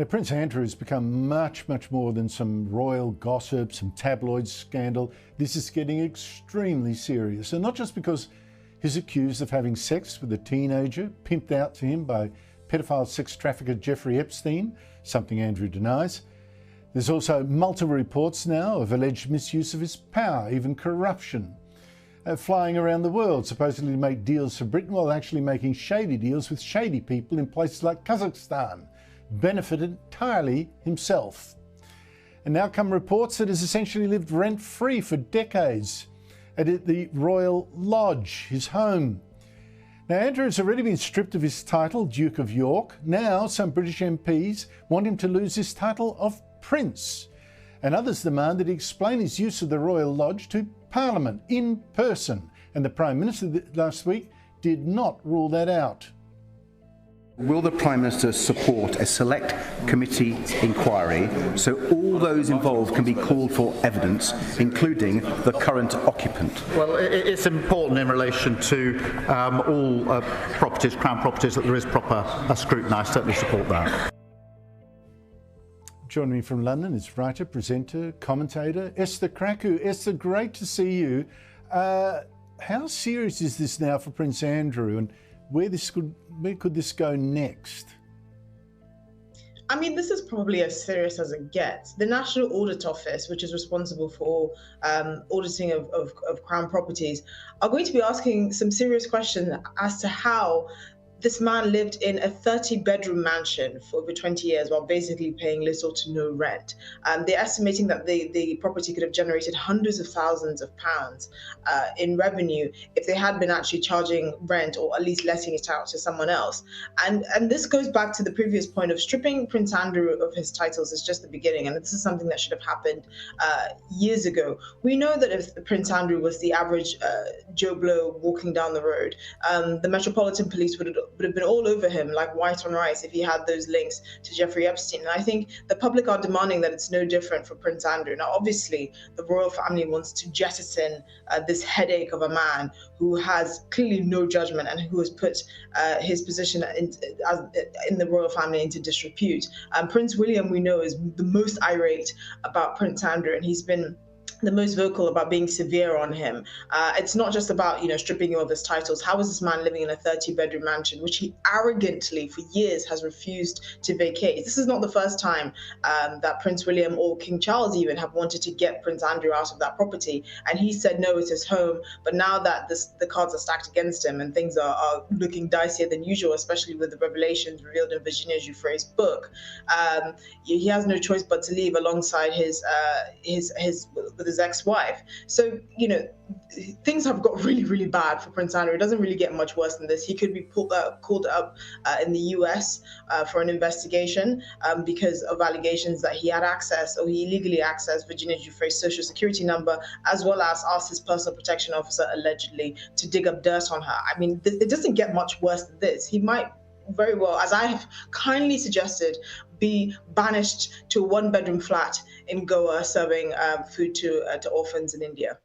Now, Prince Andrew has become much more than some royal gossip, some tabloid scandal. This is getting extremely serious, and not just because he's accused of having sex with a teenager, pimped out to him by pedophile sex trafficker Jeffrey Epstein, something Andrew denies. There's also multiple reports now of alleged misuse of his power, even corruption. Flying around the world, supposedly to make deals for Britain, while actually making shady deals with shady people in places like Kazakhstan. Benefited entirely himself. And now come reports that has essentially lived rent-free for decades at the Royal Lodge, his home. Now, Andrew has already been stripped of his title, Duke of York. Now some British MPs want him to lose his title of Prince. And others demand that he explain his use of the Royal Lodge to Parliament in person. And the Prime Minister last week did not rule that out. Will the Prime Minister support a select committee inquiry so all those involved can be called for evidence, including the current occupant? Well, it's important in relation to all properties, Crown properties, that there is proper scrutiny. I certainly support that. Joining me from London is writer, presenter, commentator Esther Kraku. Esther, great to see you. How serious is this now for Prince Andrew, and where could this go next? I mean, this is probably as serious as it gets. The National Audit Office, which is responsible for auditing of Crown properties, are going to be asking some serious questions as to how this man lived in a 30-bedroom mansion for over 20 years while basically paying little to no rent. They're estimating that the property could have generated hundreds of thousands of pounds in revenue if they had been actually charging rent or at least letting it out to someone else. And this goes back to the previous point of stripping Prince Andrew of his titles is just the beginning, and this is something that should have happened years ago. We know that if Prince Andrew was the average Joe Blow walking down the road, the Metropolitan Police would have been all over him like white on rice if he had those links to Jeffrey Epstein. And I think the public are demanding that it's no different for Prince Andrew. Now, obviously, the royal family wants to jettison this headache of a man who has clearly no judgment and who has put his position in the royal family into disrepute. Prince William, we know, is the most irate about Prince Andrew, and he's been the most vocal about being severe on him. It's not just about, stripping him of his titles. How is this man living in a 30-bedroom mansion, which he arrogantly for years has refused to vacate? This is not the first time that Prince William or King Charles even have wanted to get Prince Andrew out of that property. And he said, no, it's his home. But now that the cards are stacked against him and things are looking dicier than usual, especially with the revelations revealed in Virginia Giuffre's book, he has no choice but to leave alongside his ex-wife. So, things have got really bad for Prince Andrew. It doesn't really get much worse than this. He could be called up in the US for an investigation because of allegations that he had access, or he illegally accessed Virginia Giuffre's social security number, as well as asked his personal protection officer allegedly to dig up dirt on her. I mean, it doesn't get much worse than this. He might very well, as I have kindly suggested, be banished to a one-bedroom flat in Goa serving food to orphans in India.